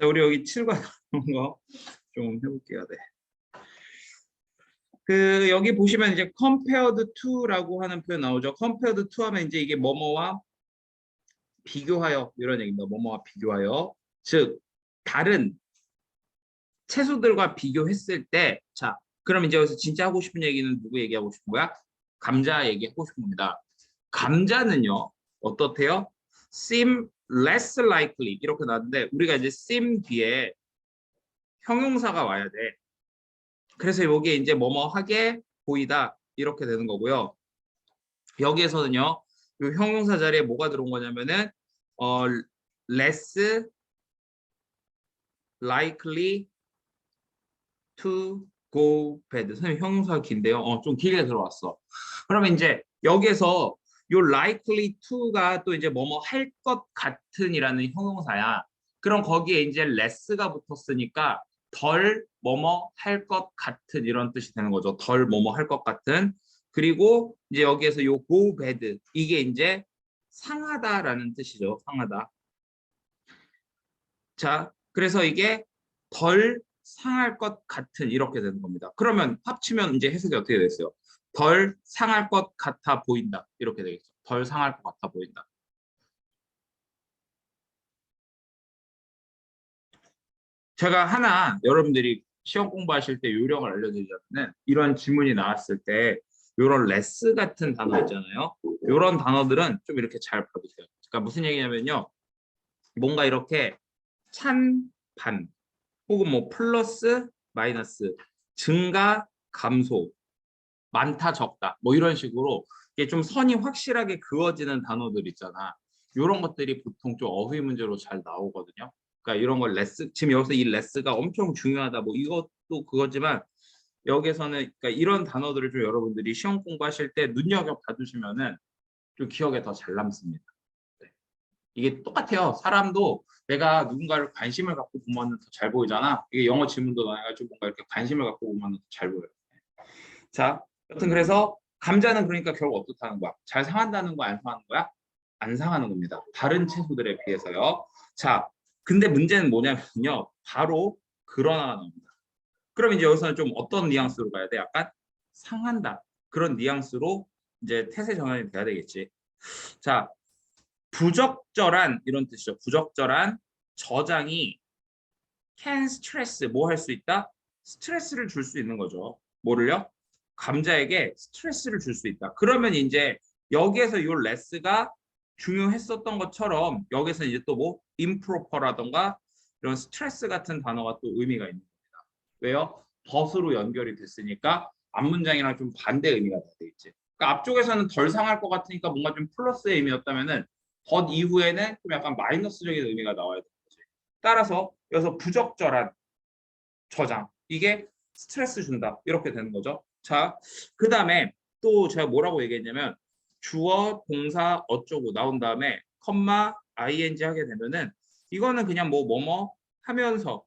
자, 우리 여기 7과 같은 거 좀 해볼게요. 네. 여기 보시면 이제 compared to라고 하는 표현 나오죠. compared to 하면 이제 이게 뭐뭐와 비교하여 이런 얘기입니다. 뭐뭐와 비교하여. 즉 다른 채소들과 비교했을 때, 자, 그럼 이제 여기서 진짜 하고 싶은 얘기는 누구 얘기하고 싶은 거야? 감자 얘기하고 싶은 겁니다. 감자는요, 어떻대요? seem less likely 이렇게 나왔는데 우리가 이제 seem 뒤에 형용사가 와야 돼. 그래서 여기에 이제 뭐뭐하게 보이다 이렇게 되는 거고요. 여기에서는요, 이 형용사 자리에 뭐가 들어온 거냐면은 less likely to go bad. 선생님 형용사가 긴데요. 좀 길게 들어왔어. 그러면 이제 여기에서 요 likely to가 또 이제 뭐뭐 할 것 같은이라는 형용사야. 그럼 거기에 이제 less가 붙었으니까 덜 뭐뭐 할 것 같은 이런 뜻이 되는 거죠. 덜 뭐뭐 할 것 같은. 그리고 이제 여기에서 요 go bad 이게 이제 상하다라는 뜻이죠. 상하다. 자, 그래서 이게 덜 상할 것 같은 이렇게 되는 겁니다. 그러면 합치면 이제 해석이 어떻게 됐어요? 덜 상할 것 같아 보인다 이렇게 되겠죠. 덜 상할 것 같아 보인다. 제가 하나 여러분들이 시험 공부하실 때 요령을 알려드리자면 이런 지문이 나왔을 때 이런 레스 같은 단어 있잖아요. 이런 단어들은 좀 이렇게 잘 봐주세요. 그러니까 무슨 얘기냐면요. 뭔가 이렇게 찬반 혹은 뭐 플러스 마이너스 증가 감소 많다 적다 뭐 이런 식으로 이게 좀 선이 확실하게 그어지는 단어들 있잖아. 이런 것들이 보통 좀 어휘 문제로 잘 나오거든요. 그러니까 이런 걸 레스 지금 여기서 이 레스가 엄청 중요하다 뭐 이것도 그거지만 여기서는 그러니까 이런 단어들을 좀 여러분들이 시험 공부하실 때 눈여겨 봐주시면은 좀 기억에 더 잘 남습니다. 네. 이게 똑같아요. 사람도 내가 누군가를 관심을 갖고 보면 더 잘 보이잖아. 이게 영어 지문도 나와가지고 뭔가 이렇게 관심을 갖고 보면 더 잘 보여요. 자, 여튼 그래서 감자는 그러니까 결국 어떻다는 거야? 잘 상한다는 거, 안 상하는 거야? 안 상하는 겁니다. 다른 채소들에 비해서요. 자, 근데 문제는 뭐냐면요. 바로 그러나 나옵니다. 그럼 이제 여기서는 좀 어떤 뉘앙스로 가야 돼? 약간 상한다. 그런 뉘앙스로 이제 태세 전환이 돼야 되겠지. 자, 부적절한 이런 뜻이죠. 부적절한 저장이 can stress 뭐 할 수 있다? 스트레스를 줄 수 있는 거죠. 뭐를요? 감자에게 스트레스를 줄 수 있다. 그러면 이제 여기에서 요 레스가 중요했었던 것처럼 여기서 이제 또 뭐 improper라던가 이런 스트레스 같은 단어가 또 의미가 있는 겁니다. 왜요? 덫으로 연결이 됐으니까 앞문장이랑 좀 반대 의미가 되겠지. 그러니까 앞쪽에서는 덜 상할 것 같으니까 뭔가 좀 플러스의 의미였다면은 덧 이후에는 좀 약간 마이너스적인 의미가 나와야 되는 거지. 따라서 여기서 부적절한 저장 이게 스트레스 준다 이렇게 되는 거죠. 자, 그 다음에 또 제가 뭐라고 얘기했냐면 주어 동사 어쩌고 나온 다음에 컴마 ing 하게 되면은 이거는 그냥 뭐뭐 하면서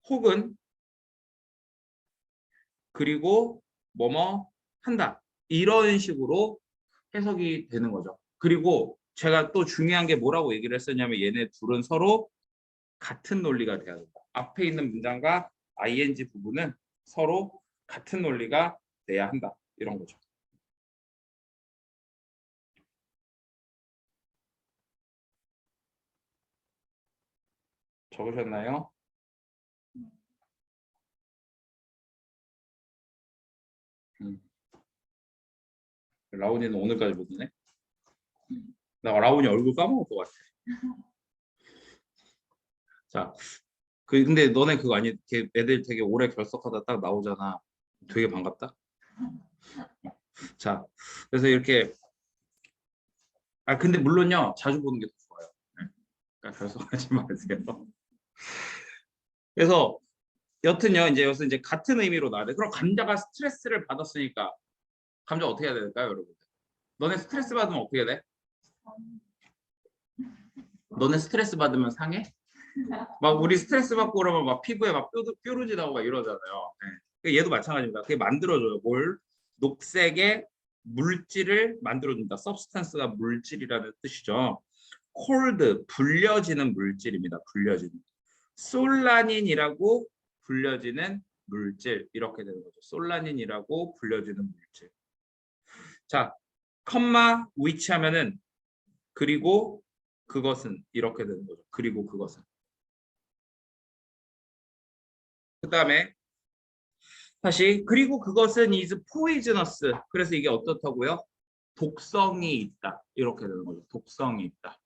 혹은 그리고 뭐뭐 한다 이런 식으로 해석이 되는 거죠. 그리고 제가 또 중요한 게 뭐라고 얘기를 했었냐면 얘네 둘은 서로 같은 논리가 돼야 된다. 앞에 있는 문장과 ing 부분은 서로 같은 논리가 돼야 한다. 이런 거죠. 적으셨나요? 라온이는 오늘까지 못 오네. 나 라온이 얼굴 까먹을 것 같아. 자, 근데 너네 그거 아니? 애들 되게 오래 결석하다 딱 나오잖아. 되게 반갑다. 자, 그래서 이렇게 근데 물론요 자주 보는 게 더 좋아요. 네. 그러니까 결석하지 마세요. 그래서 여튼요 이제 여기서 이제 같은 의미로 나와야 돼. 그럼 감자가 스트레스를 받았으니까 감자 어떻게 해야 될까요, 여러분? 너네 스트레스 받으면 어떻게 돼? 너네 스트레스 받으면 상해? 막 우리 스트레스 받고 그러면 막 피부에 막 뾰루지 나고 막 이러잖아요. 네. 얘도 마찬가지입니다. 그게 만들어줘요. 뭘? 녹색의 물질을 만들어준다. substance가 물질이라는 뜻이죠. cold, 불려지는 물질입니다. 불려지는. 솔라닌이라고 불려지는 물질. 이렇게 되는 거죠. 솔라닌이라고 불려지는 물질. 자, 컴마 which 하면은 그리고 그것은 이렇게 되는 거죠. 그리고 그것은. 그 다음에 다시 그리고 그것은 is poisonous. 그래서 이게 어떻다고요? 독성이 있다. 이렇게 되는 거죠. 독성이 있다.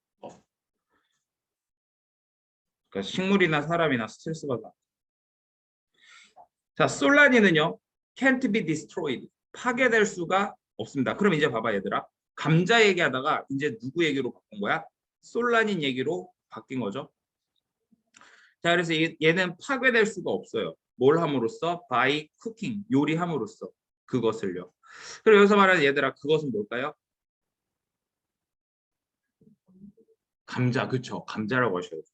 그러니까 식물이나 사람이나 스트레스 받아. 자, 솔라닌은요. can't be destroyed. 파괴될 수가 없습니다. 그럼 이제 봐봐 얘들아. 감자 얘기하다가 이제 누구 얘기로 바꾼 거야? 솔라닌 얘기로 바뀐 거죠. 자, 그래서 얘는 파괴될 수가 없어요. 뭘 함으로써? by cooking. 요리함으로써. 그것을요. 그리고 여기서 말하는 얘들아 그것은 뭘까요? 감자. 그쵸. 감자라고 하셔야죠.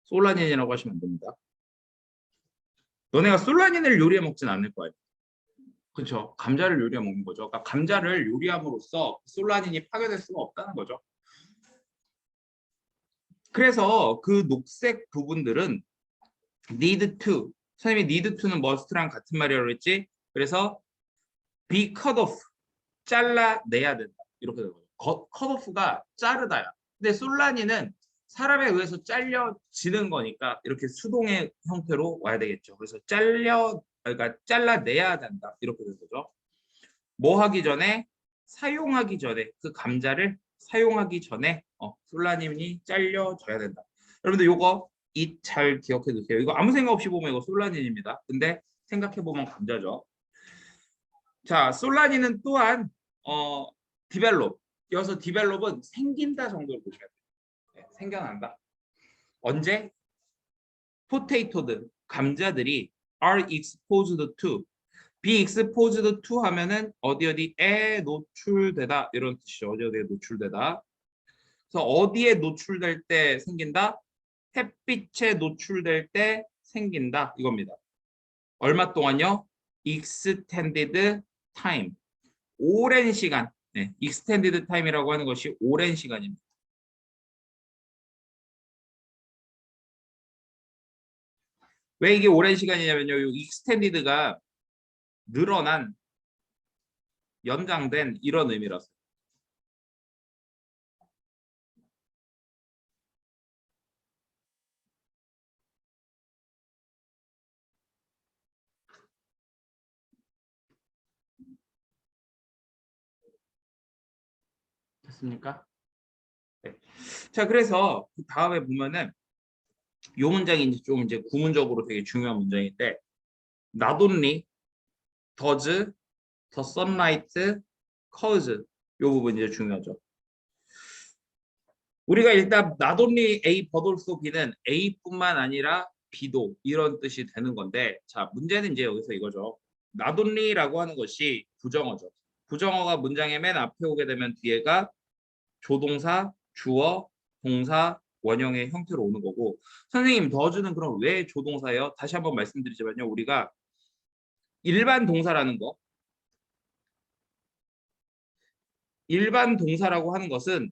솔라닌이라고 하시면 안 됩니다. 너네가 솔라닌을 요리해 먹진 않을 거예요. 그렇죠. 감자를 요리해 먹는 거죠. 그러니까 감자를 요리함으로써 솔라닌이 파괴될 수가 없다는 거죠. 그래서 그 녹색 부분들은 need to. 선생님이 need to는 must랑 같은 말이라고 했지. 그래서 be cut off. 잘라내야 된다. 이렇게 되는 거죠. cut off가 자르다야. 근데 솔라닌은 사람에 의해서 잘려지는 거니까 이렇게 수동의 형태로 와야 되겠죠. 그래서 그러니까 잘라내야 된다. 이렇게 되는 거죠. 뭐 하기 전에? 사용하기 전에 그 감자를 사용하기 전에 솔라닌이 잘려져야 된다. 여러분들 요거 잘 기억해 두세요. 이거 아무 생각 없이 보면 이거 솔라닌입니다. 근데 생각해 보면 감자죠. 자, 솔라닌은 또한 디벨롭. 여기서 디벨롭은 생긴다 정도로 보셔야 돼요. 네, 생겨난다. 언제? 포테이토들, 감자들이 are exposed to. be exposed to 하면은 어디에 노출되다 이런 뜻이죠. 어디에 노출되다. 그래서 어디에 노출될 때 생긴다? 햇빛에 노출될 때 생긴다 이겁니다. 얼마 동안요? extended time. 오랜 시간. 네, extended time이라고 하는 것이 오랜 시간입니다. 왜 이게 오랜 시간이냐면요. 이 extended가 늘어난, 연장된 이런 의미라서. 됐습니까? 네. 자, 그래서 그 다음에 보면은 요 문장이 이제 좀 이제 구문적으로 되게 중요한 문장인데 not only does the sunlight cause 요 부분이 이제 중요하죠. 우리가 일단 not only A but also B는 A뿐만 아니라 B도 이런 뜻이 되는 건데 자 문제는 이제 여기서 이거죠. not only라고 하는 것이 부정어죠. 부정어가 문장의 맨 앞에 오게 되면 뒤에가 조동사, 주어, 동사, 원형의 형태로 오는 거고 선생님 더주는 그럼 왜 조동사예요? 다시 한번 말씀드리지만요. 우리가 일반 동사라는 거 일반 동사라고 하는 것은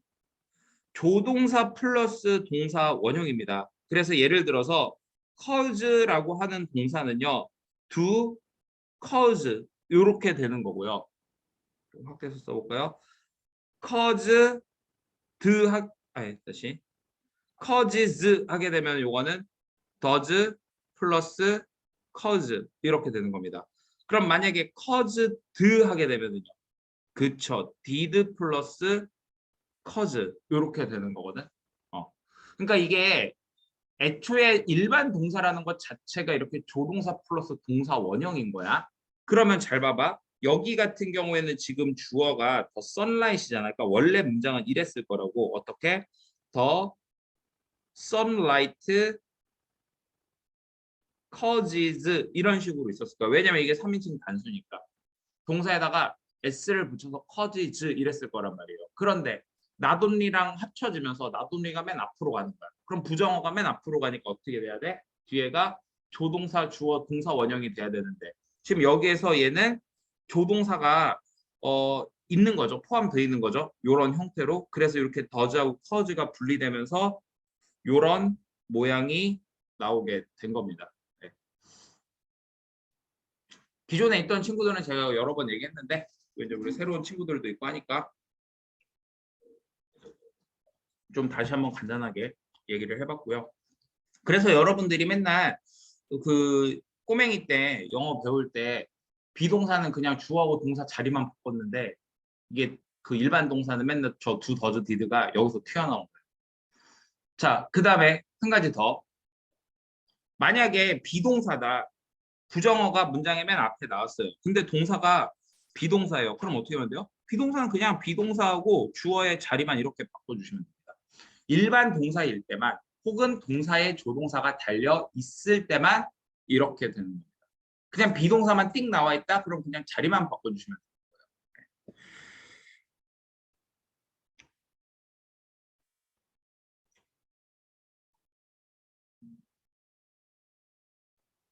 조동사 플러스 동사 원형입니다. 그래서 예를 들어서 cause라고 하는 동사는요. do, cause 이렇게 되는 거고요. 좀 확대해서 써볼까요? cause, do 다시 causes 하게 되면 요거는 does 플러스 cause 이렇게 되는 겁니다. 그럼 만약에 caused 하게 되면은요. 그쵸. did 플러스 cause 이렇게 되는 거거든. 그러니까 이게 애초에 일반 동사라는 것 자체가 이렇게 조동사 플러스 동사 원형인 거야. 그러면 잘 봐봐. 여기 같은 경우에는 지금 주어가 더 sunlight이잖아. 그러니까 원래 문장은 이랬을 거라고. 어떻게? 더 sunlight causes 이런 식으로 있었을 거야. 왜냐면 이게 3인칭 단수니까. 동사에다가 s를 붙여서 causes 이랬을 거란 말이에요. 그런데 not only랑 합쳐지면서 not only가 맨 앞으로 가는 거야. 그럼 부정어가 맨 앞으로 가니까 어떻게 돼야 돼? 뒤에가 조동사, 주어, 동사 원형이 돼야 되는데 지금 여기에서 얘는 조동사가 있는 거죠. 포함되어 있는 거죠. 이런 형태로. 그래서 이렇게 더즈하고 커즈가 분리되면서 이런 모양이 나오게 된 겁니다. 네. 기존에 있던 친구들은 제가 여러 번 얘기했는데 이제 우리 새로운 친구들도 있고 하니까 좀 다시 한번 간단하게 얘기를 해봤고요. 그래서 여러분들이 맨날 그 꼬맹이 때 영어 배울 때 비동사는 그냥 주어하고 동사 자리만 바꿨는데 이게 그 일반 동사는 맨날 저 두 더즈 디드가 여기서 튀어나온 거예요. 자, 그 다음에 한 가지 더. 만약에 비동사다. 부정어가 문장의 맨 앞에 나왔어요. 근데 동사가 비동사예요. 그럼 어떻게 하면 돼요? 비동사는 그냥 비동사하고 주어의 자리만 이렇게 바꿔주시면 됩니다. 일반 동사일 때만 혹은 동사의 조동사가 달려 있을 때만 이렇게 되는 겁니다. 그냥 비동사만 띡 나와 있다? 그럼 그냥 자리만 바꿔주시면 돼요.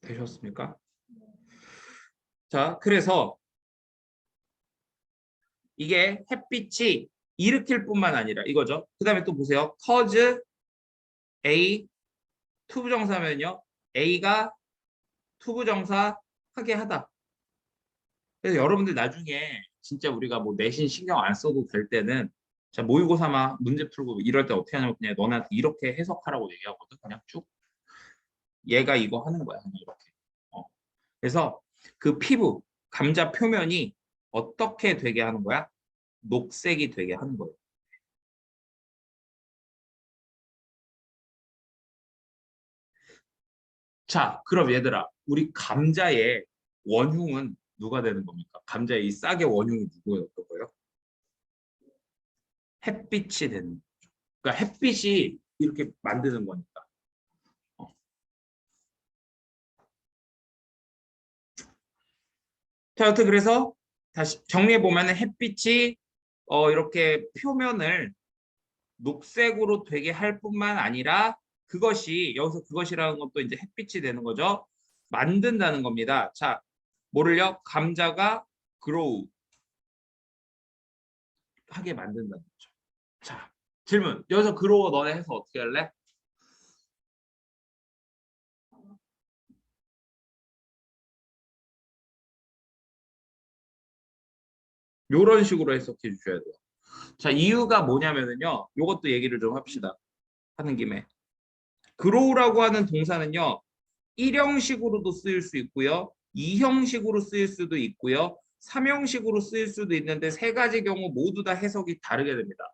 되셨습니까? 자, 그래서 이게 햇빛이 일으킬 뿐만 아니라 이거죠. 그 다음에 또 보세요. cause A 투부정사면요. A가 투부정사 하게 하다. 그래서 여러분들 나중에 진짜 우리가 뭐 내신 신경 안 써도 될 때는 자 모의고사 막 문제 풀고 이럴 때 어떻게 하냐면 그냥 너네한테 이렇게 해석하라고 얘기하거든. 그냥 쭉 얘가 이거 하는 거야. 그냥 이렇게. 그래서 그 피부 감자 표면이 어떻게 되게 하는 거야? 녹색이 되게 하는 거예요. 자, 그럼 얘들아, 우리 감자의 원흉은 누가 되는 겁니까? 감자의 이 싹의 원흉이 누구였던 거예요? 햇빛이 되는 거죠. 그러니까 햇빛이 이렇게 만드는 거니까. 어. 자, 여튼 그래서 다시 정리해 보면은 햇빛이 이렇게 표면을 녹색으로 되게 할 뿐만 아니라 그것이 여기서 그것이라는 것도 이제 햇빛이 되는 거죠. 만든다는 겁니다. 자, 뭐를요? 감자가 grow 하게 만든다는 거죠. 자, 질문. 여기서 grow 너네 해서 어떻게 할래? 이런 식으로 해석해 주셔야 돼요. 자, 이유가 뭐냐면은요. 이것도 얘기를 좀 합시다. 하는 김에. grow라고 하는 동사는요. 1형식으로도 쓰일 수 있고요. 2형식으로 쓰일 수도 있고요. 3형식으로 쓰일 수도 있는데 세 가지 경우 모두 다 해석이 다르게 됩니다.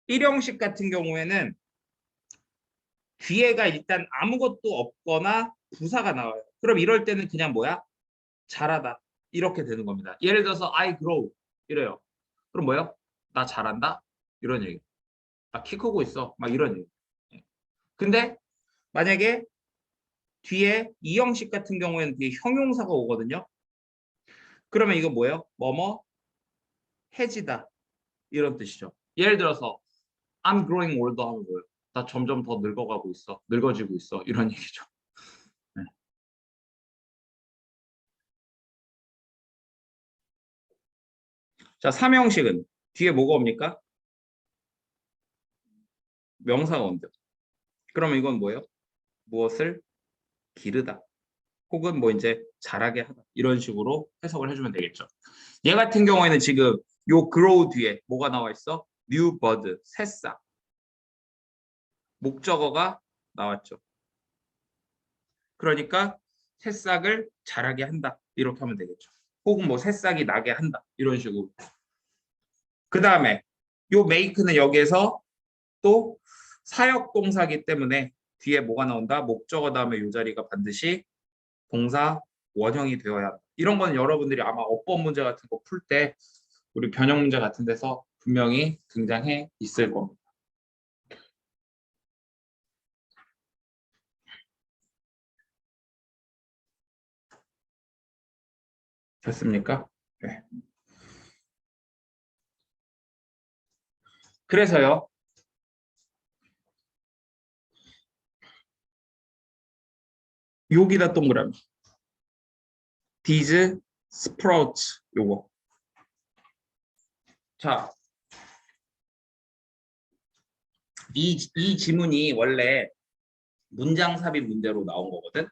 1형식 같은 경우에는 뒤에가 일단 아무것도 없거나 부사가 나와요. 그럼 이럴 때는 그냥 뭐야? 잘하다. 이렇게 되는 겁니다. 예를 들어서 I grow 이래요. 그럼 뭐예요? 나 잘한다? 이런 얘기. 나 키 크고 있어. 막 이런 얘기. 근데 만약에 뒤에 이 형식 같은 경우에는 뒤에 형용사가 오거든요. 그러면 이거 뭐예요? 뭐뭐 해지다. 이런 뜻이죠. 예를 들어서 I'm growing older 하면 뭐예요? 나 점점 더 늙어가고 있어. 늙어지고 있어. 이런 얘기죠. 네. 자, 삼형식은 뒤에 뭐가 옵니까? 명사가 온다. 그러면 이건 뭐예요? 무엇을 기르다. 혹은 뭐 이제 잘하게 하다. 이런 식으로 해석을 해주면 되겠죠. 얘 같은 경우에는 지금 요 grow 뒤에 뭐가 나와 있어? new bird, 새싹. 목적어가 나왔죠. 그러니까 새싹을 자라게 한다. 이렇게 하면 되겠죠. 혹은 뭐 새싹이 나게 한다. 이런 식으로. 그 다음에 요 make는 여기에서 또 사역 동사기 때문에 뒤에 뭐가 나온다? 목적어 다음에 요 자리가 반드시 동사 원형이 되어야 한다. 이런 건 여러분들이 아마 어법 문제 같은 거 풀 때 우리 변형 문제 같은 데서 분명히 등장해 있을 겁니다. 됐습니까? 네. 그래서요. 여기다 동그라미. these sprouts 요거. 자, 이 지문이 원래 문장 삽입 문제로 나온 거거든.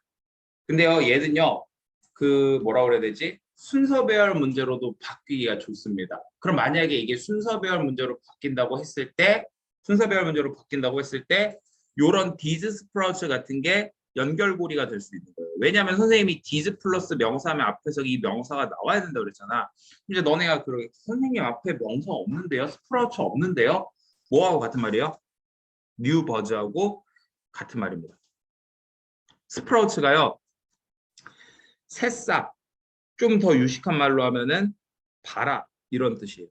근데요, 얘는요, 그 뭐라 그래야 되지? 순서 배열 문제로도 바뀌기가 좋습니다. 그럼 만약에 이게 순서 배열 문제로 바뀐다고 했을 때, 순서 배열 문제로 바뀐다고 했을 때, 요런 디즈 스프라우트 같은 게 연결고리가 될 수 있는 거예요. 왜냐하면 선생님이 디즈 플러스 명사하면 앞에서 이 명사가 나와야 된다 그랬잖아. 이제 너네가 그러게 선생님 앞에 명사 없는데요? 스프라우트 없는데요? 뭐하고 같은 말이에요? 뉴 버즈하고 같은 말입니다. 스프라우트가요, 새싹, 좀 더 유식한 말로 하면은 봐라 이런 뜻이에요.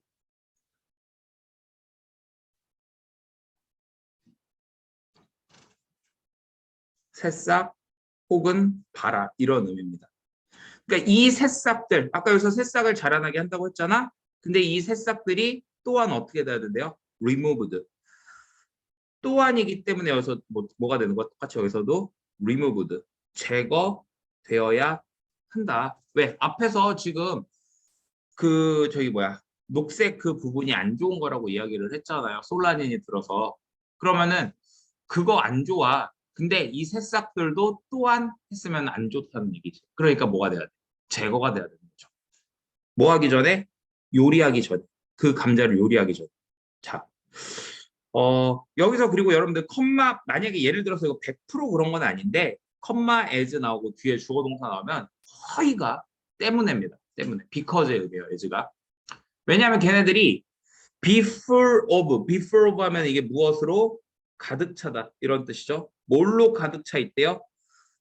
새싹 혹은 봐라 이런 의미입니다. 그러니까 이 새싹들, 아까 여기서 새싹을 자라나게 한다고 했잖아. 근데 이 새싹들이 또한 어떻게 돼야 된대요? removed. 또한이기 때문에 여기서 뭐가 되는 거야? 똑같이 여기서도 removed. 제거되어야 한다. 왜? 앞에서 지금 그 저기 뭐야 녹색 그 부분이 안 좋은 거라고 이야기를 했잖아요. 솔라닌이 들어서. 그러면은 그거 안 좋아. 근데 이 새싹들도 또한 했으면 안 좋다는 얘기지. 그러니까 뭐가 돼야 돼? 제거가 돼야 되는 거죠. 뭐 하기 전에? 요리하기 전에. 그 감자를 요리하기 전에. 자, 여기서 그리고 여러분들 컴마 만약에 예를 들어서 이거 100% 그런 건 아닌데 컴마 as 나오고 뒤에 주어 동사 나오면 허이가 때문에입니다. 때문에. because에 의해요. as가. 왜냐하면 걔네들이 be full of 하면 이게 무엇으로 가득 차다 이런 뜻이죠. 뭘로 가득 차 있대요?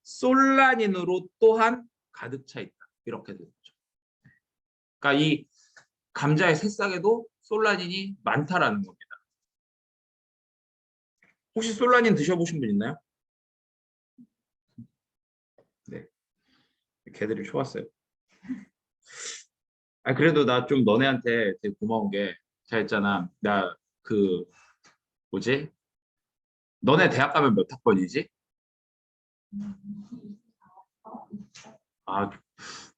솔라닌으로 또한 가득 차 있다 이렇게 되는 거죠. 그러니까 이 감자의 새싹에도 솔라닌이 많다라는 겁니다. 혹시 솔라닌 드셔보신 분 있나요? 네, 걔들이 좋았어요. 아 그래도 나 좀 너네한테 되게 고마운 게 잘 있잖아. 나 그 뭐지? 너네 대학 가면 몇 학번이지? 아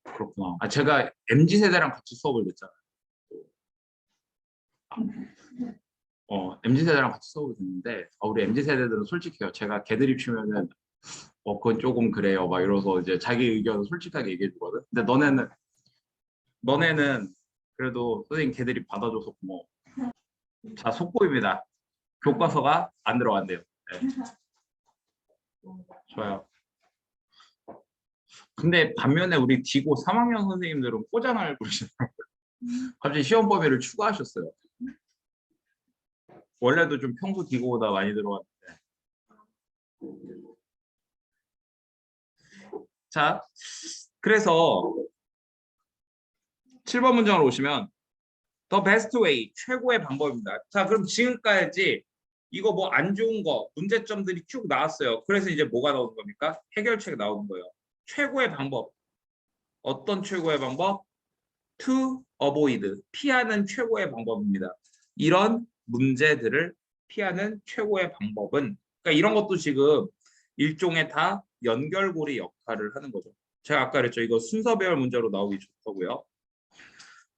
그렇구나. 아 제가 MZ 세대랑 같이 수업을 듣잖아요. MZ 세대랑 같이 수업을 듣는데 우리 MZ 세대들은 솔직해요. 제가 개드립 치면은 그건 조금 그래요. 막 이러서 이제 자기 의견을 솔직하게 얘기해 주거든. 근데 너네는 그래도 선생님 개드립 받아줘서 고마워. 자, 속보입니다. 교과서가 안 들어간대요. 네, 좋아요. 근데 반면에 우리 디고 3학년 선생님들은 꼬장을 부르시더라고요. 갑자기 시험 범위를 추가하셨어요. 원래도 좀 평소 디고보다 많이 들어왔는데. 자, 그래서 7번 문장으로 오시면 The best way, 최고의 방법입니다. 자, 그럼 지금까지 이거 뭐 안 좋은 거, 문제점들이 쭉 나왔어요. 그래서 이제 뭐가 나오는 겁니까? 해결책이 나오는 거예요. 최고의 방법. 어떤 최고의 방법? To avoid, 피하는 최고의 방법입니다. 이런 문제들을 피하는 최고의 방법은, 그러니까 이런 것도 지금 일종의 다 연결고리 역할을 하는 거죠. 제가 아까 그랬죠. 이거 순서 배열 문제로 나오기 좋다고요.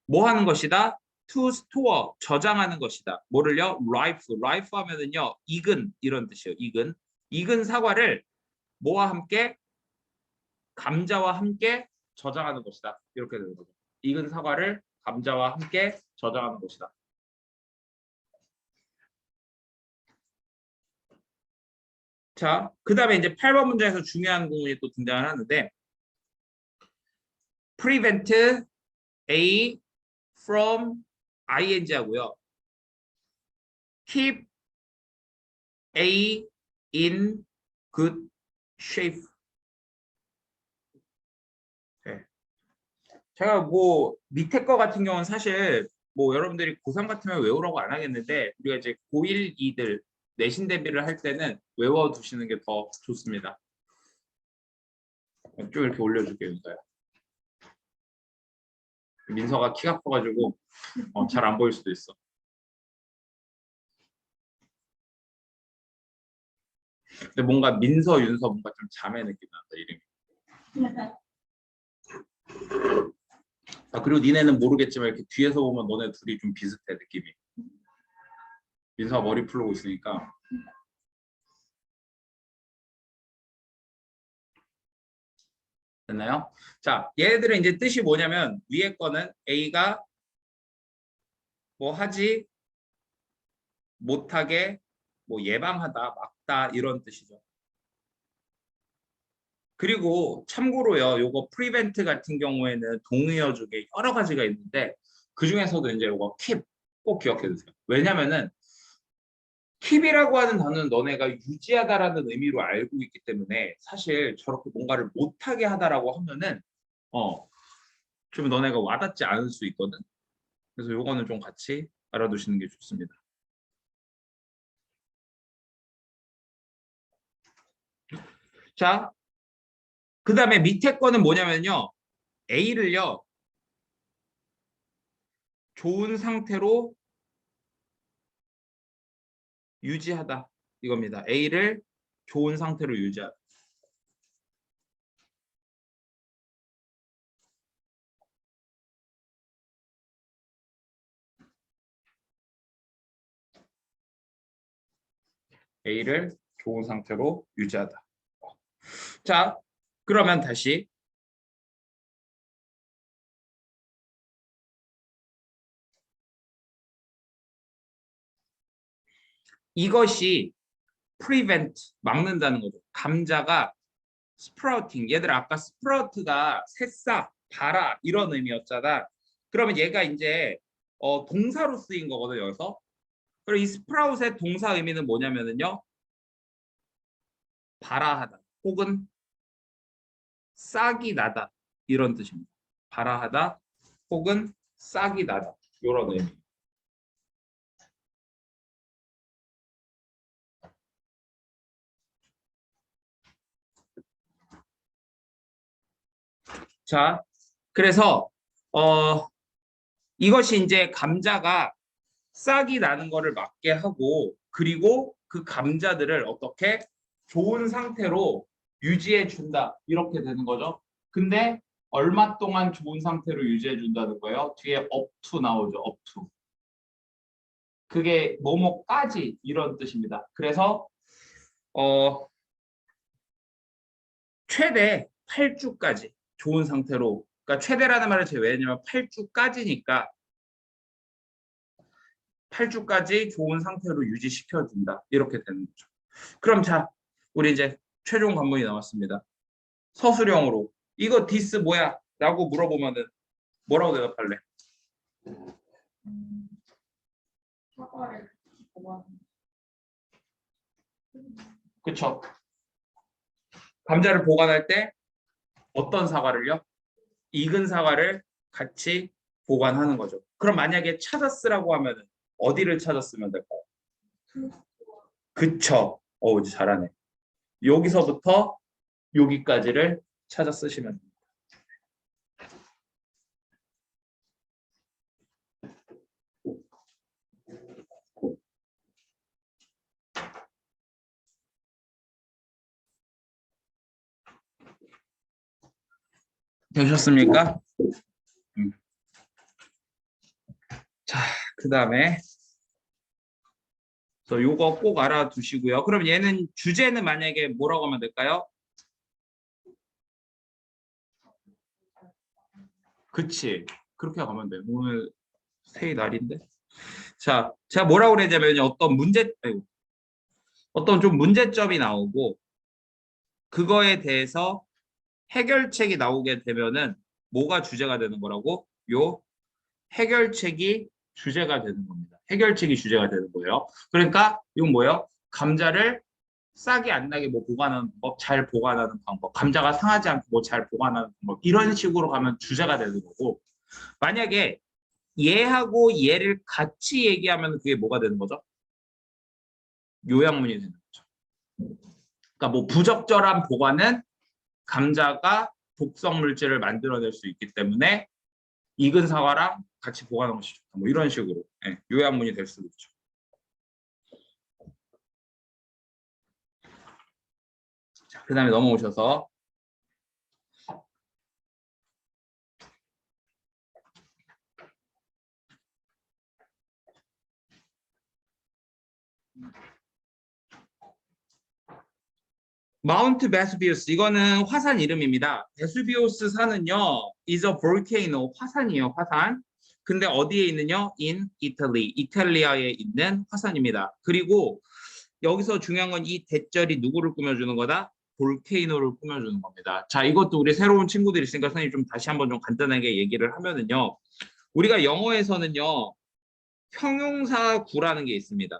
뭐 하는 것이다? To store, 저장하는 것이다. 뭐를요? Rife 하면은요, 익은 이런 뜻이에요. 익은 사과를 뭐와 함께? 감자와 함께 저장하는 것이다. 이렇게 되는 거죠. 익은 사과를 감자와 함께 저장하는 것이다. 자, 그 다음에 이제 8번 문장에서 중요한 부분이 또 등장을 하는데 prevent A from ing 하고요. keep A in good shape. 네. 제가 뭐 밑에 거 같은 경우는 사실 뭐 여러분들이 고3 같으면 외우라고 안 하겠는데 우리가 이제 고1, 2들 내신 대비를 할 때는 외워두시는 게 더 좋습니다. 좀 이렇게 올려줄게요, 민서야. 민서가 키가 커가지고 잘 안 보일 수도 있어. 근데 뭔가 민서, 윤서 뭔가 좀 자매 느낌 난다, 이름이. 아, 그리고 니네는 모르겠지만 이렇게 뒤에서 보면 너네 둘이 좀 비슷해 느낌이. 민서가 머리 풀고 있으니까. 됐나요? 자, 얘네들은 이제 뜻이 뭐냐면 위에 거는 A가 뭐 하지 못하게 뭐 예방하다, 막다 이런 뜻이죠. 그리고 참고로요, 요거 prevent 같은 경우에는 동의어 중에 여러 가지가 있는데 그 중에서도 이제 요거 keep 꼭 기억해 두세요. 왜냐면은 keep이라고 하는 단어는 너네가 유지하다라는 의미로 알고 있기 때문에 사실 저렇게 뭔가를 못하게 하다라고 하면은 좀 너네가 와닿지 않을 수 있거든. 그래서 요거는 좀 같이 알아두시는 게 좋습니다. 자, 그 다음에 밑에 거는 뭐냐면요. A를요. 좋은 상태로 유지하다. 이겁니다. A를 좋은 상태로 유지하다. A를 좋은 상태로 유지하다. 자, 그러면 다시 이것이 prevent, 막는다는 거죠. 감자가 sprouting, 얘들아 아까 sprout가 새싹, 발아 이런 의미였잖아. 그러면 얘가 이제 동사로 쓰인 거거든 여기서. 그리고 이 sprout의 동사 의미는 뭐냐면은요. 발아하다 혹은 싹이 나다 이런 뜻입니다. 발아하다 혹은 싹이 나다 이런 의미. 자, 그래서 이것이 이제 감자가 싹이 나는 거를 막게 하고 그리고 그 감자들을 어떻게 좋은 상태로 유지해 준다 이렇게 되는 거죠. 근데 얼마 동안 좋은 상태로 유지해 준다는 거예요. 뒤에 up to 나오죠. up to. 그게 뭐뭐까지 이런 뜻입니다. 그래서 어, 최대 8주까지 좋은 상태로 그러니까 최대라는 말을 제가 왜 했냐면 8주까지니까 8주까지 좋은 상태로 유지시켜준다. 이렇게 되는 거죠. 그럼 자, 우리 이제 최종 관문이 나왔습니다. 서술형으로 이거 디스 뭐야? 라고 물어보면은 뭐라고 대답할래? 사과를 보관. 그쵸? 감자를 보관할 때 어떤 사과를요? 익은 사과를 같이 보관하는 거죠. 그럼 만약에 찾았으라고 하면 어디를 찾았으면 될까요? 그쵸? 이제 잘하네. 여기서부터 여기까지를 찾아 쓰시면 됩니다. 되셨습니까? 음. 자, 그 다음에 요거 꼭 알아두시고요. 그럼 얘는 주제는 만약에 뭐라고 하면 될까요? 그치. 그렇게 가면 돼. 오늘 새해 날인데. 자, 제가 뭐라고 그랬냐면 어떤 좀 문제점이 나오고 그거에 대해서 해결책이 나오게 되면은 뭐가 주제가 되는 거라고? 요 해결책이 주제가 되는 겁니다. 해결책이 주제가 되는 거예요. 그러니까 이건 뭐예요? 감자를 싹이 안 나게 뭐 보관하는 방법, 잘 보관하는 방법, 감자가 상하지 않고 뭐 잘 보관하는 방법 이런 식으로 가면 주제가 되는 거고 만약에 얘하고 얘를 같이 얘기하면 그게 뭐가 되는 거죠? 요약문이 되는 거죠. 그러니까 뭐 부적절한 보관은 감자가 독성 물질을 만들어낼 수 있기 때문에 익은 사과랑 같이 보관하는 것이 좋다. 뭐 이런 식으로 요약문이 될 수도 있죠. 자, 그다음에 넘어오셔서 마운트 베수비우스 이거는 화산 이름입니다. 베수비우스 산은요 is a volcano 화산이에요. 화산. 근데 어디에 있느냐? in Italy 이탈리아에 있는 화산입니다. 그리고 여기서 중요한 건 이 대절이 누구를 꾸며주는 거다? 볼케이노를 꾸며주는 겁니다. 자, 이것도 우리 새로운 친구들이 있으니까 선생님 좀 다시 한번 좀 간단하게 얘기를 하면은요. 우리가 영어에서는요. 형용사 구라는 게 있습니다.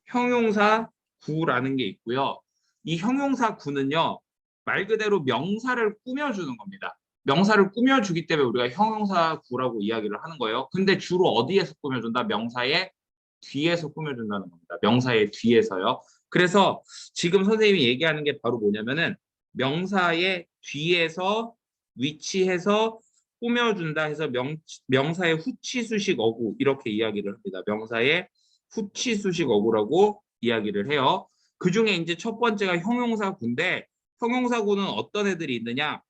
형용사 구라는 게 있고요. 이 형용사 구는요. 말 그대로 명사를 꾸며주는 겁니다. 명사를 꾸며주기 때문에 우리가 형용사 구라고 이야기를 하는 거예요. 근데 주로 어디에서 꾸며준다? 명사의 뒤에서 꾸며준다는 겁니다. 명사의 뒤에서요. 그래서 지금 선생님이 얘기하는 게 바로 뭐냐면은 명사의 뒤에서 위치해서 꾸며준다 해서 명사의 후치수식 어구 이렇게 이야기를 합니다. 명사의 후치수식 어구라고 이야기를 해요. 그 중에 이제 첫 번째가 형용사구인데 형용사구는 어떤 애들이 있느냐?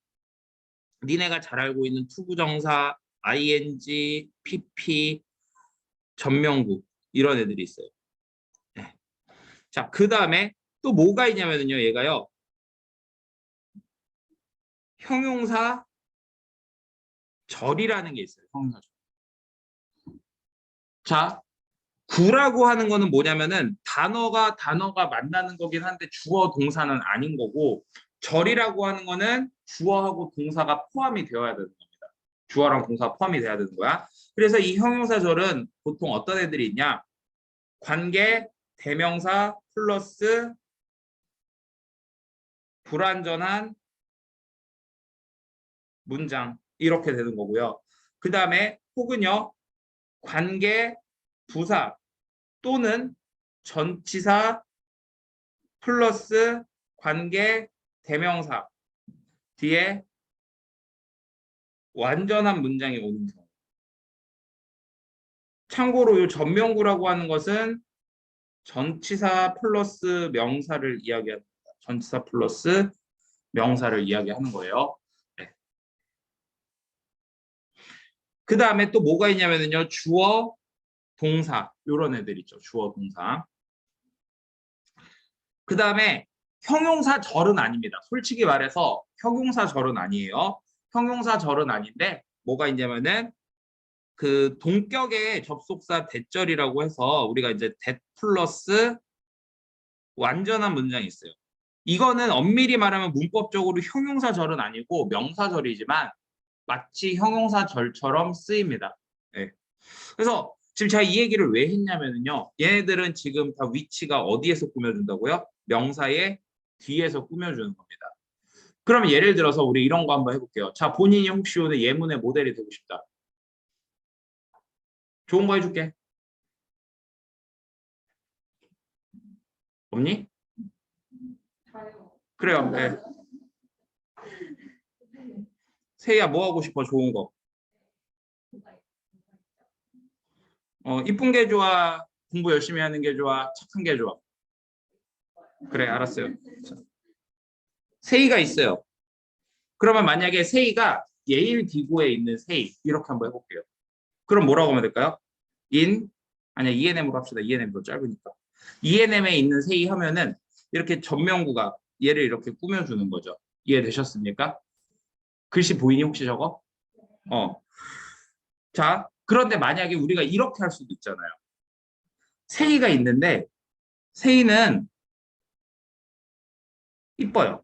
니네가 잘 알고 있는 투부정사, ing, pp, 전명구 이런 애들이 있어요. 네. 자, 그 다음에 또 뭐가 있냐면요, 얘가요. 형용사 절이라는 게 있어요. 형용사 절. 자, 구라고 하는 거는 뭐냐면은 단어가 만나는 거긴 한데 주어 동사는 아닌 거고 절이라고 하는 거는 주어하고 동사가 포함이 되어야 되는 겁니다. 주어랑 동사가 포함이 돼야 되는 거야. 그래서 이 형용사절은 보통 어떤 애들이 있냐? 관계, 대명사 플러스 불완전한 문장 이렇게 되는 거고요. 그 다음에 혹은요. 관계, 부사 또는 전치사 플러스 관계, 대명사 뒤에 완전한 문장이 오는 경우. 참고로 이 전명구라고 하는 것은 전치사 플러스 명사를 이야기합니다. 전치사 플러스 명사를 이야기하는 거예요. 네. 그 다음에 또 뭐가 있냐면요. 주어, 동사 이런 애들 있죠. 주어, 동사. 그 다음에 형용사절은 아닙니다. 솔직히 말해서 형용사절은 아니에요. 형용사절은 아닌데 뭐가 있냐면은 그 동격의 접속사 대절이라고 해서 우리가 이제 대 플러스 완전한 문장이 있어요. 이거는 엄밀히 말하면 문법적으로 형용사절은 아니고 명사절이지만 마치 형용사절처럼 쓰입니다. 네. 그래서 지금 제가 이 얘기를 왜 했냐면요. 얘네들은 지금 다 위치가 어디에서 꾸며준다고요? 명사의 뒤에서 꾸며주는 겁니다. 그러면 예를 들어서 우리 이런 거 한번 해볼게요. 자, 본인이 혹시 오늘 예문의 모델이 되고 싶다. 좋은 거 해줄게. 없니? 자요. 그래요. 네. 세희야 뭐 하고 싶어? 좋은 거. 이쁜 게 좋아? 공부 열심히 하는 게 좋아? 착한 게 좋아? 그래, 알았어요. 자, 세희가 있어요. 그러면 만약에 세희가 예일 기구에 있는 세희 이렇게 한번 해볼게요. 그럼 뭐라고 하면 될까요? 아니야 ENM으로 합시다. ENM도 짧으니까. ENM에 있는 세희 하면은 이렇게 전명구가 얘를 이렇게 꾸며주는 거죠. 이해되셨습니까? 글씨 보이니 혹시 저거? 자, 그런데 만약에 우리가 이렇게 할 수도 있잖아요. 세희가 있는데 세희는 이뻐요.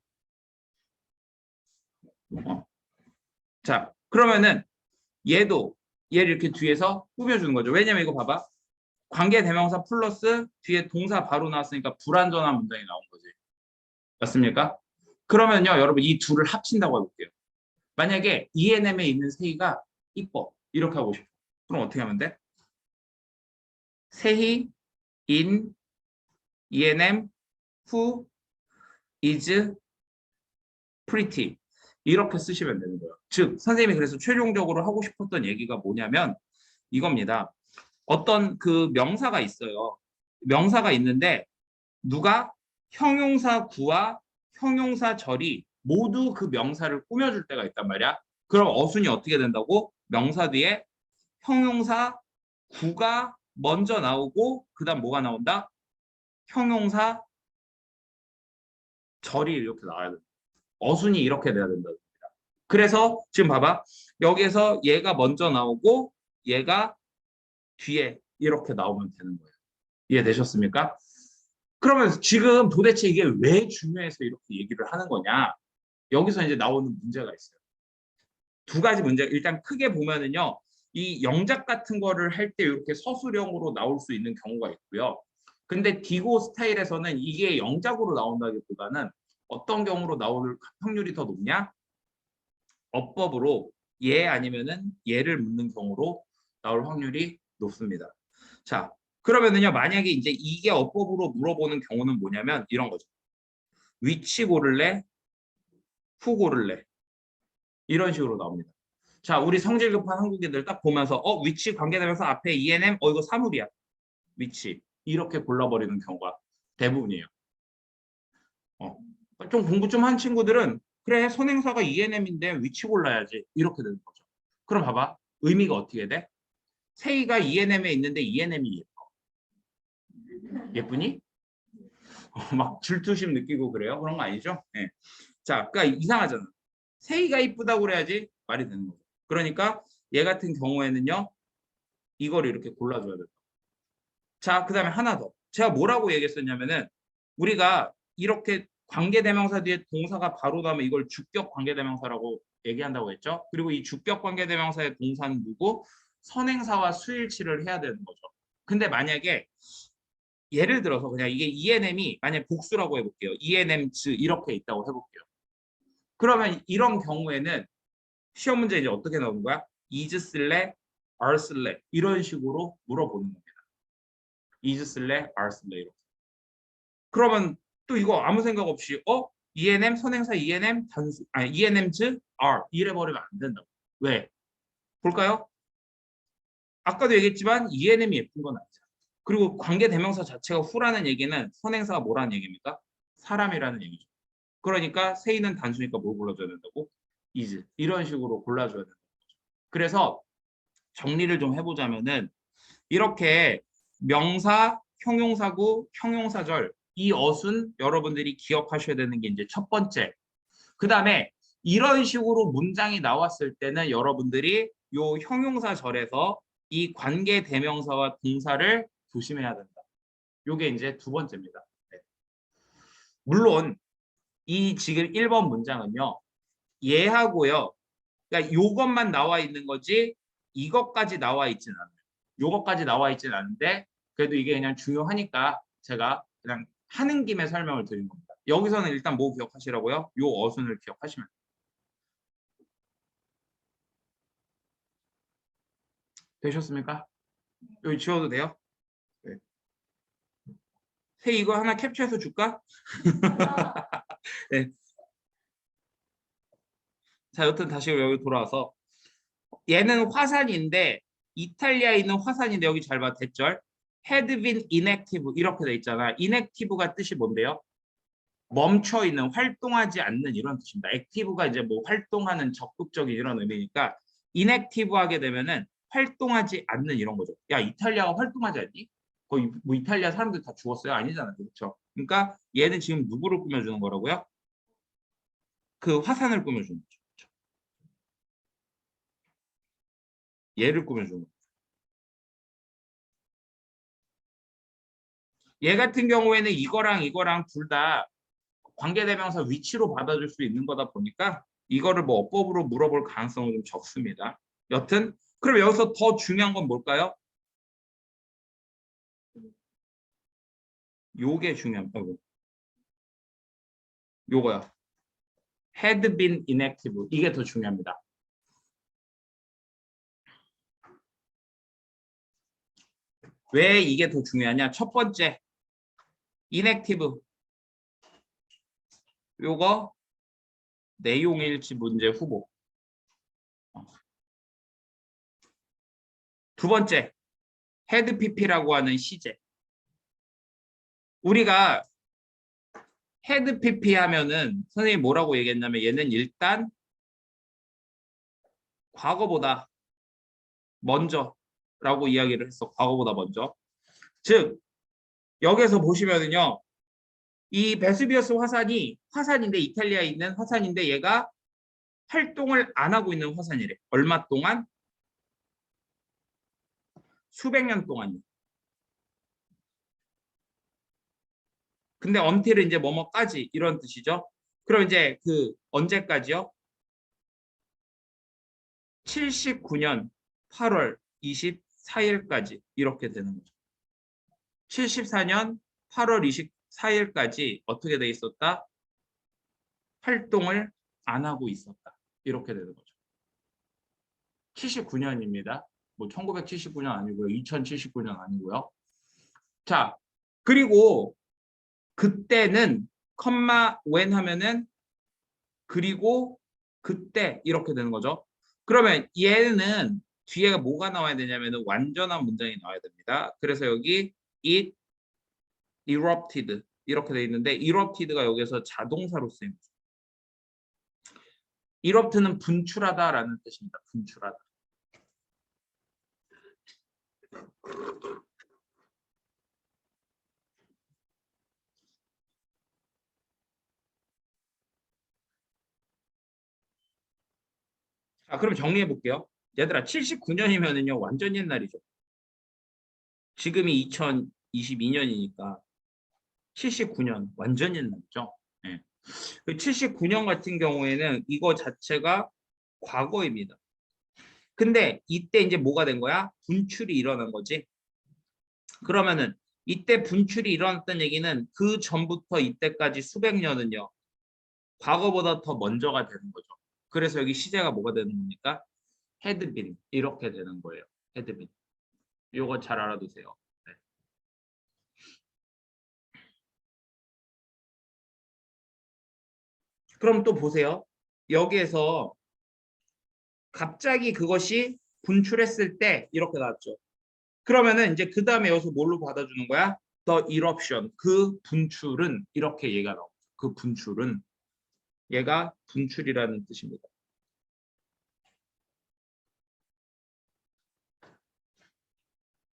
자, 그러면은 얘를 이렇게 뒤에서 꾸며주는 거죠. 왜냐면 이거 봐봐. 관계 대명사 플러스 뒤에 동사 바로 나왔으니까 불완전한 문장이 나온 거지. 맞습니까? 그러면요, 여러분 이 둘을 합친다고 해볼게요. 만약에 ENM에 있는 세희가 이뻐. 이렇게 하고 싶어. 그럼 어떻게 하면 돼? 세희 in ENM who is pretty. 이렇게 쓰시면 되는 거예요. 즉, 선생님이 그래서 최종적으로 하고 싶었던 얘기가 뭐냐면 이겁니다. 어떤 그 명사가 있어요. 명사가 있는데 누가 형용사 구와 형용사 절이 모두 그 명사를 꾸며줄 때가 있단 말이야. 그럼 어순이 어떻게 된다고? 명사 뒤에 형용사 구가 먼저 나오고 그다음 뭐가 나온다? 형용사 절이 이렇게 나와야 된다. 어순이 이렇게 돼야 된다. 그래서 지금 봐봐. 여기서 얘가 먼저 나오고 얘가 뒤에 이렇게 나오면 되는 거예요. 이해되셨습니까? 그러면 지금 도대체 이게 왜 중요해서 이렇게 얘기를 하는 거냐? 여기서 이제 나오는 문제가 있어요. 두 가지 문제. 일단 크게 보면은요. 이 영작 같은 거를 할 때 이렇게 서술형으로 나올 수 있는 경우가 있고요. 근데 디고 스타일에서는 이게 영작으로 나온다기보다는 어떤 경우로 나올 확률이 더 높냐? 어법으로 예 아니면은 예를 묻는 경우로 나올 확률이 높습니다. 자, 그러면은요, 만약에 이제 이게 어법으로 물어보는 경우는 뭐냐면 이런 거죠. 위치 고를래? 후 고를래? 이런 식으로 나옵니다. 자, 우리 성질 급한 한국인들 딱 보면서 위치 관계되면서 앞에 ENM 이거 사물이야. 위치 이렇게 골라버리는 경우가 대부분이에요. 좀 공부 좀 한 친구들은 그래 선행사가 ENM인데 위치 골라야지 이렇게 되는 거죠. 그럼 봐봐 의미가 어떻게 돼? 세이가 ENM에 있는데 ENM이 예뻐. 예쁘니? 막 질투심 느끼고 그래요? 그런 거 아니죠? 네. 자, 그러니까 이상하잖아. 세이가 이쁘다고 그래야지 말이 되는 거죠. 그러니까 얘 같은 경우에는요. 이거를 이렇게 골라줘야 돼요. 자, 그 다음에 하나 더. 제가 뭐라고 얘기했었냐면은 우리가 이렇게 관계대명사 뒤에 동사가 바로 나오면 이걸 주격 관계대명사라고 얘기한다고 했죠. 그리고 이 주격 관계대명사의 동사는 누구? 선행사와 수일치를 해야 되는 거죠. 근데 만약에 예를 들어서 그냥 이게 ENM이 만약 복수라고 해볼게요. ENM즈 이렇게 있다고 해볼게요. 그러면 이런 경우에는 시험 문제 이제 어떻게 나오는 거야? is 쓸래? are 쓸래? 이런 식으로 물어보는 겁니다. is 쓸래? are 쓸래? 이렇게. 그러면 또 이거 아무 생각 없이 ENM 선행사 ENM 단수 아니 ENM즈 are 이래 버리면 안 된다고. 왜? 볼까요? 아까도 얘기했지만 ENM이 예쁜 건 아니잖아. 그리고 관계 대명사 자체가 후라는 얘기는 선행사가 뭐라는 얘기입니까? 사람이라는 얘기죠. 그러니까 세이는 단수니까 뭘 골라줘야 된다고? is 이런 식으로 골라줘야 된다고. 그래서 정리를 좀 해보자면은 이렇게 명사, 형용사구, 형용사절 이 어순 여러분들이 기억하셔야 되는 게 이제 첫 번째. 그 다음에 이런 식으로 문장이 나왔을 때는 여러분들이 요 형용사절에서 이 관계 대명사와 동사를 조심해야 된다. 요게 이제 두 번째입니다. 네. 물론 이 지금 1번 문장은요. 예하고요. 그러니까 요것만 나와 있는 거지 이것까지 나와 있진 않아요. 요것까지 나와 있진 않은데 그래도 이게 그냥 중요하니까 제가 그냥 하는 김에 설명을 드린 겁니다. 여기서는 일단 뭐 기억하시라고요? 요 어순을 기억하시면 되셨습니까? 여기 지워도 돼요? 네. 세 이거 하나 캡처해서 줄까? 네. 자, 여튼 다시 여기 돌아와서 얘는 화산인데 이탈리아에 있는 화산인데 여기 잘 봐, 대절. had been inactive 이렇게 돼 있잖아. inactive가 뜻이 뭔데요? 멈춰 있는, 활동하지 않는 이런 뜻입니다. 액티브가 이제 뭐 활동하는 적극적인 이런 의미니까 inactive 하게 되면은 활동하지 않는 이런 거죠. 야, 이탈리아가 활동하지 않니? 거의 뭐 이탈리아 사람들 다 죽었어요? 아니잖아요. 그렇죠? 그러니까 얘는 지금 누구를 꾸며주는 거라고요? 그 화산을 꾸며주는 거죠. 그렇죠? 얘를 꾸며주는 거죠. 얘 같은 경우에는 이거랑 이거랑 둘 다 관계대명사 위치로 받아줄 수 있는 거다 보니까 이거를 뭐 어법으로 물어볼 가능성은 좀 적습니다. 여튼 그럼 여기서 더 중요한 건 뭘까요? 요게 중요합니다. 요거요. had been inactive 이게 더 중요합니다. 왜 이게 더 중요하냐? 첫 번째 inactive 요거 내용일치 문제 후보. 두 번째 had pp라고 하는 시제. 우리가 had pp 하면은 선생님이 뭐라고 얘기했냐면 얘는 일단 과거보다 먼저 라고 이야기를 했어. 과거보다 먼저. 즉 여기에서 보시면은요. 이 베수비우스 화산인데 이탈리아에 있는 화산인데 얘가 활동을 안 하고 있는 화산이래. 얼마 동안? 수백 년 동안이요. 근데 until은 이제 뭐뭐까지 이런 뜻이죠. 그럼 이제 그 언제까지요? 79년 8월 24일까지 이렇게 되는 거죠. 74년 8월 24일까지 어떻게 돼 있었다? 활동을 안 하고 있었다. 이렇게 되는 거죠. 79년입니다. 뭐 1979년 아니고요. 2079년 아니고요. 자, 그리고 그때는 컴마 when 하면은 그리고 그때 이렇게 되는 거죠. 그러면 얘는 뒤에 뭐가 나와야 되냐면 완전한 문장이 나와야 됩니다. 그래서 여기 it erupted 이렇게 돼 있는데 erupted가 여기서 자동사로 쓰입니다. erupt는 분출하다라는 뜻입니다. 분출하다. 자, 그럼 정리해 볼게요. 얘들아, 79년이면은요 완전 옛날이죠. 지금이 2022년이니까 79년 완전 옛날이죠. 네. 79년 같은 경우에는 이거 자체가 과거입니다. 근데 이때 이제 뭐가 된 거야? 분출이 일어난 거지. 그러면은 이때 분출이 일어났던 얘기는 그 전부터 이때까지 수백 년은요. 과거보다 더 먼저가 되는 거죠. 그래서 여기 시제가 뭐가 되는 겁니까? had been 이렇게 되는 거예요. had been. 이거 잘 알아두세요. 네. 그럼 또 보세요. 여기에서 갑자기 그것이 분출했을 때 이렇게 나왔죠. 그러면은 이제 그 다음에 여기서 뭘로 받아주는 거야? The eruption. 그 분출은 이렇게 얘가 나오죠. 그 분출은 얘가 분출이라는 뜻입니다.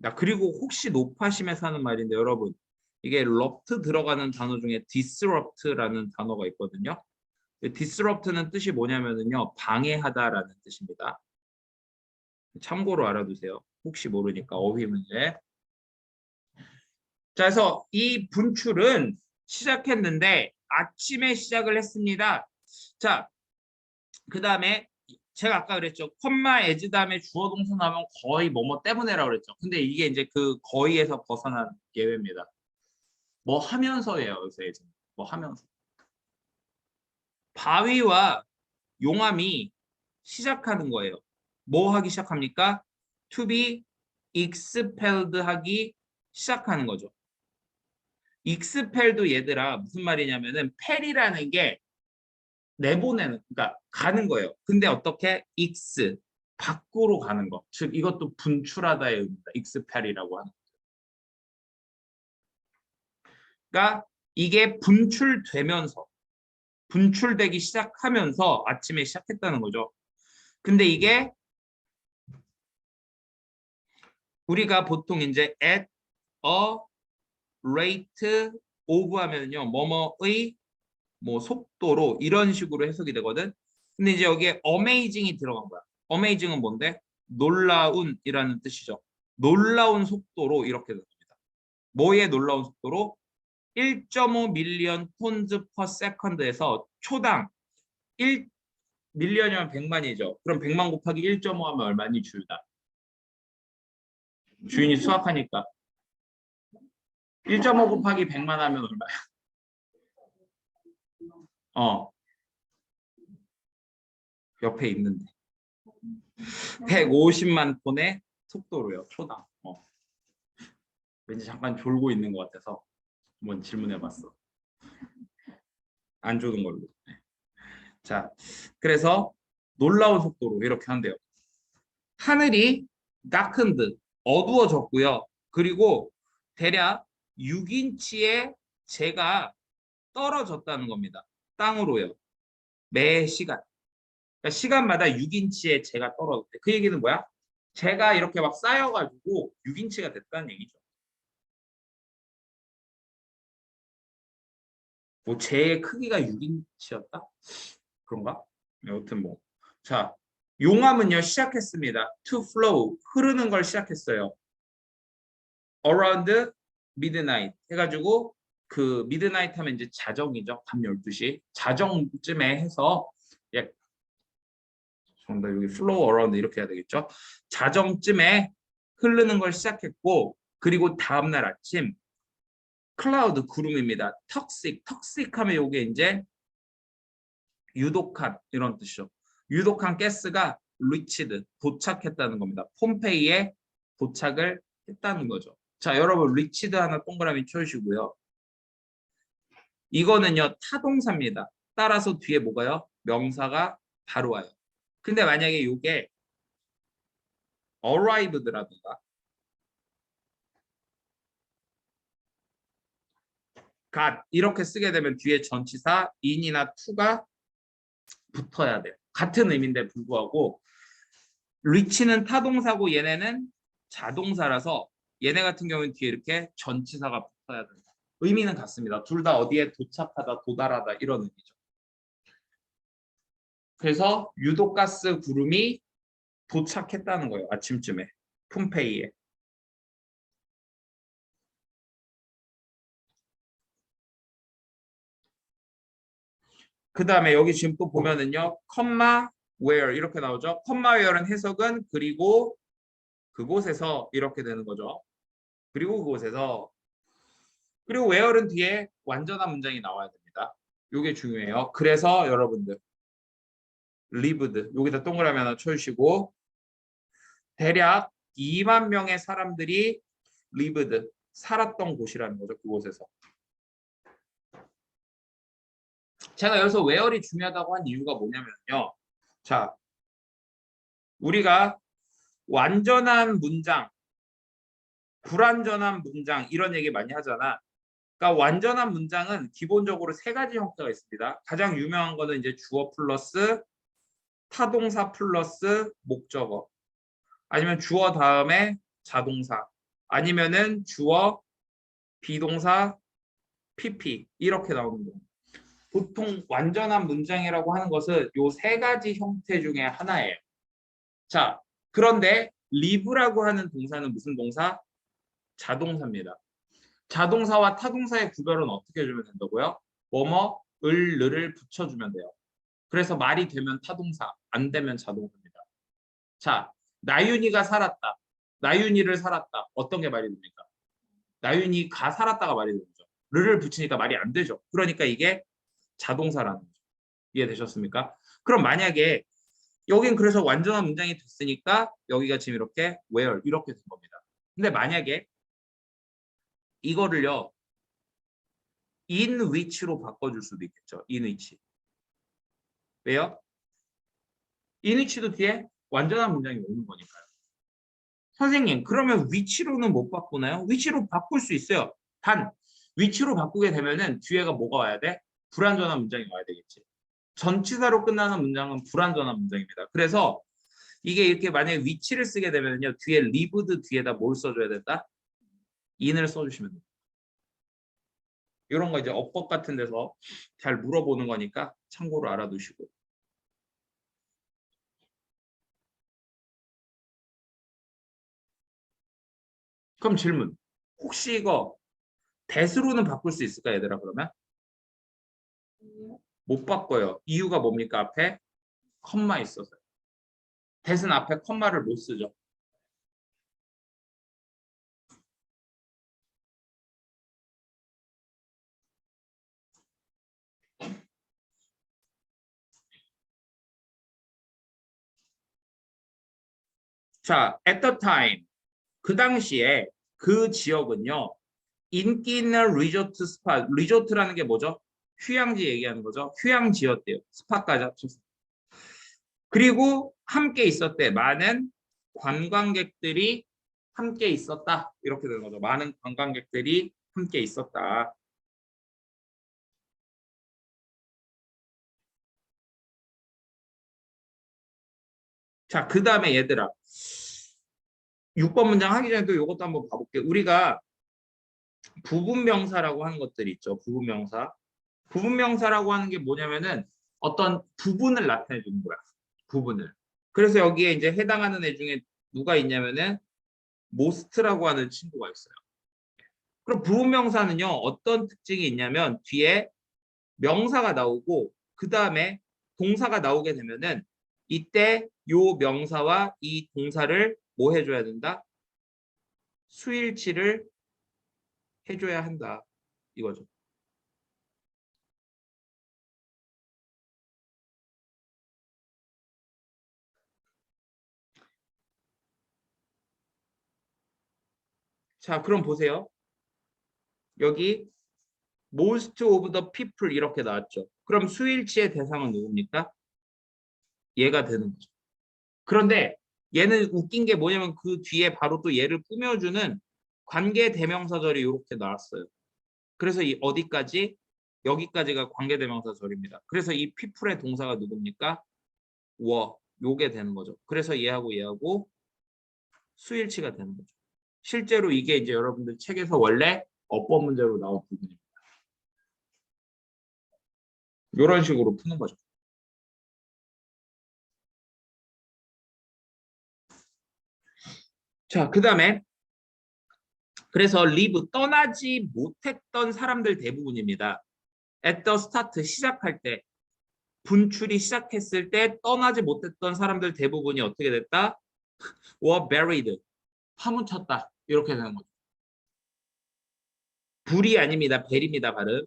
자, 그리고 혹시 높아심에서 하는 말인데 여러분 이게 erupt 들어가는 단어 중에 disrupt라는 단어가 있거든요. disrupt는 뜻이 뭐냐면요 방해하다라는 뜻입니다. 참고로 알아두세요. 혹시 모르니까 어휘 문제. 자, 그래서 이 분출은 시작했는데 아침에 시작을 했습니다. 자, 그 다음에 제가 아까 그랬죠. 콤마 에즈 다음에 주어 동사 나오면 거의 뭐뭐 때문에라고 그랬죠. 근데 이게 이제 그 거의에서 벗어난 예외입니다. 뭐 하면서예요. 그래서 예전 뭐 하면서. 바위와 용암이 시작하는 거예요. 뭐 하기 시작합니까? To be expelled 하기 시작하는 거죠. expell도 얘들아 무슨 말이냐면은 펠이라는 게 내보내는 그러니까 가는 거예요. 근데 어떻게 ex 밖으로 가는 거. 즉 이것도 분출하다의 의미입니다. expell이라고 하는. 그러니까 이게 분출되기 시작하면서 아침에 시작했다는 거죠. 근데 이게 우리가 보통 이제 at a rate of 하면요 뭐뭐의 뭐 속도로 이런 식으로 해석이 되거든. 근데 이제 여기에 amazing이 들어간 거야. amazing은 뭔데? 놀라운이라는 뜻이죠. 놀라운 속도로 이렇게 됩니다. 뭐의 놀라운 속도로? 1.5 밀리언 톤즈 퍼 세컨드에서 초당 1 밀리언이면 100만이죠. 그럼 100만 곱하기 1.5 하면 얼마니 줄다? 주인이 수학하니까 1.5 곱하기 100만 하면 얼마야? '옆에 있는데 150만 톤의 속도로요. 초당. 왠지 잠깐 졸고 있는 것 같아서 한번 질문해봤어. 안 조는 걸로. 네. 자, 그래서 놀라운 속도로 이렇게 한대요. 하늘이 darkened, 어두워졌고요. 그리고 대략 6인치의 재가 떨어졌다는 겁니다. 땅으로요. 매 시간. 그러니까 시간마다 6인치의 재가 떨어졌대. 그 얘기는 뭐야? 제가 이렇게 막 쌓여가지고 6인치가 됐다는 얘기죠. 뭐 제 크기가 6인치였다? 그런가? 여튼 뭐. 자, 용암은요 시작했습니다. To flow, 흐르는 걸 시작했어요. Around midnight 해가지고 그 midnight 하면 이제 자정이죠. 밤 12시. 자정쯤에 해서 예, 정답 여기 flow around 이렇게 해야 되겠죠. 자정쯤에 흐르는 걸 시작했고 그리고 다음날 아침 클라우드 구름입니다. 턱식 하면 요게 이제 유독한 이런 뜻이죠. 유독한 가스가 리치드 도착했다는 겁니다. 폼페이에 도착을 했다는 거죠. 자, 여러분 리치드 하나 동그라미 쳐주시고요. 이거는요 타동사입니다. 따라서 뒤에 뭐가요? 명사가 바로 와요. 근데 만약에 이게 arrived라든가 got 이렇게 쓰게 되면 뒤에 전치사 in이나 to가 붙어야 돼요. 같은 의미인데 불구하고 reach는 타동사고 얘네는 자동사라서 얘네 같은 경우는 뒤에 이렇게 전치사가 붙어야 된다. 의미는 같습니다. 둘 다 어디에 도착하다, 도달하다 이런 의미죠. 그래서 유독가스 구름이 도착했다는 거예요. 아침쯤에 폼페이에. 그 다음에 여기 지금 또 보면은요. 컴마 where 이렇게 나오죠. 컴마 where는 해석은 그리고 그곳에서 이렇게 되는 거죠. 그리고 그곳에서 그리고 where는 뒤에 완전한 문장이 나와야 됩니다. 이게 중요해요. 그래서 여러분들 lived 여기다 동그라미 하나 쳐주시고 대략 2만 명의 사람들이 lived 살았던 곳이라는 거죠. 그곳에서. 제가 여기서 where이 중요하다고 한 이유가 뭐냐면요. 자, 우리가 완전한 문장, 불완전한 문장 이런 얘기 많이 하잖아. 그러니까 완전한 문장은 기본적으로 세 가지 형태가 있습니다. 가장 유명한 거는 이제 주어 플러스 타동사 플러스 목적어. 아니면 주어 다음에 자동사. 아니면은 주어 비동사 PP 이렇게 나오는 거예요. 보통 완전한 문장이라고 하는 것은 요 세 가지 형태 중에 하나예요. 자, 그런데 live라고 하는 동사는 무슨 동사? 자동사입니다. 자동사와 타동사의 구별은 어떻게 해주면 된다고요? 뭐뭐, 을을 붙여주면 돼요. 그래서 말이 되면 타동사, 안 되면 자동사입니다. 자, 나윤이가 살았다. 나윤이를 살았다. 어떤 게 말이 됩니까? 나윤이가 살았다가 말이 되죠. 를 붙이니까 말이 안 되죠. 그러니까 이게 자동사라는 거죠. 이해되셨습니까? 그럼 만약에 여긴 그래서 완전한 문장이 됐으니까 여기가 지금 이렇게 where 이렇게 된 겁니다. 근데 만약에 이거를요 in which로 바꿔줄 수도 있겠죠. in which. 왜요? in which도 뒤에 완전한 문장이 오는 거니까요. 선생님, 그러면 which로는 못 바꾸나요? which로 바꿀 수 있어요. 단 which로 바꾸게 되면은 뒤에가 뭐가 와야 돼? 불완전한 문장이 와야 되겠지. 전치사로 끝나는 문장은 불완전한 문장입니다. 그래서 이게 이렇게 만약에 which를 쓰게 되면요 뒤에 lived 뒤에다 뭘 써줘야 된다? in을 써주시면 됩니다. 이런 거 이제 어법 같은 데서 잘 물어보는 거니까 참고로 알아두시고. 그럼 질문. 혹시 이거 that으로는 바꿀 수 있을까 얘들아 그러면? 못 바꿔요. 이유가 뭡니까? 앞에 컴마 있어서요. that은 앞에 컴마를 못 쓰죠. 자, at the time 그 당시에 그 지역은요. 인기 있는 리조트 스팟, 리조트라는 게 뭐죠? 휴양지 얘기하는 거죠. 휴양지였대요. 스팟까지 합쳐서. 그리고 함께 있었대. 많은 관광객들이 함께 있었다. 이렇게 되는 거죠. 많은 관광객들이 함께 있었다. 자, 그 다음에 얘들아. 6번 문장 하기 전에 또 이것도 한번 봐볼게요. 우리가 부분명사라고 하는 것들이 있죠. 부분명사. 부분명사라고 하는 게 뭐냐면은 어떤 부분을 나타내 주는 거야. 부분을. 그래서 여기에 이제 해당하는 애 중에 누가 있냐면은 most라고 하는 친구가 있어요. 그럼 부분명사는요, 어떤 특징이 있냐면 뒤에 명사가 나오고 그 다음에 동사가 나오게 되면은 이때 요 명사와 이 동사를 뭐 해줘야 된다? 수일치를 해줘야 한다. 이거죠. 자, 그럼 보세요. 여기 most of the people 이렇게 나왔죠. 그럼 수일치의 대상은 누굽니까? 얘가 되는 거죠. 그런데 얘는 웃긴 게 뭐냐면 그 뒤에 바로 또 얘를 꾸며주는 관계 대명사절이 이렇게 나왔어요. 그래서 이 어디까지? 여기까지가 관계 대명사절입니다. 그래서 이 people의 동사가 누굽니까? 요게 되는 거죠. 그래서 얘하고 수일치가 되는 거죠. 실제로 이게 이제 여러분들 책에서 원래 어법 문제로 나온 부분입니다. 이런 식으로 푸는 거죠. 자, 그 다음에 그래서 leave 떠나지 못했던 사람들 대부분입니다. at the start 시작할 때 분출이 시작했을 때 떠나지 못했던 사람들 대부분이 어떻게 됐다? were buried 파묻혔다 이렇게 되는 거죠. 불이 아닙니다. 벨입니다. 발음.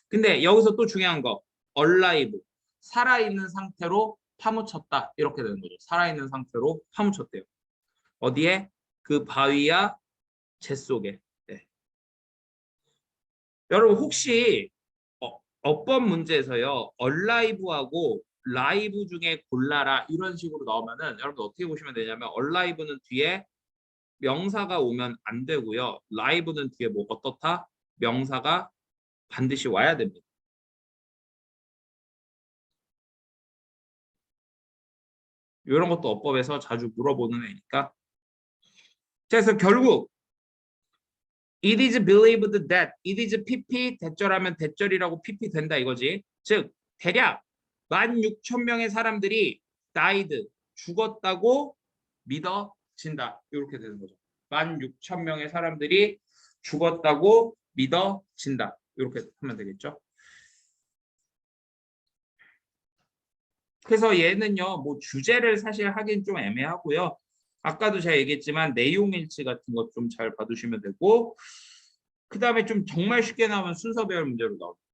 근데 여기서 또 중요한 거 alive 살아있는 상태로 파묻혔다 이렇게 되는 거죠. 살아있는 상태로 파묻혔대요. 어디에? 그 바위야 재 속에. 네. 여러분 혹시 어법 문제에서요 alive하고 live 중에 골라라 이런 식으로 나오면은 여러분 어떻게 보시면 되냐면 alive는 뒤에 명사가 오면 안 되고요. live는 뒤에 뭐 어떻다? 명사가 반드시 와야 됩니다. 이런 것도 어법에서 자주 물어보는 애니까. 그래서 결국 it is believed that it is pp 대절하면 대절이라고 pp 된다 이거지. 즉 대략 16,000명의 사람들이 died 죽었다고 믿어진다 이렇게 되는 거죠. 16,000명의 사람들이 죽었다고 믿어진다 이렇게 하면 되겠죠. 그래서 얘는요, 뭐 주제를 사실 하긴 좀 애매하고요. 아까도 제가 얘기했지만 내용일치 같은 것 좀 잘 봐두시면 되고, 그 다음에 좀 정말 쉽게 나오면 순서 배열 문제로 나옵니다.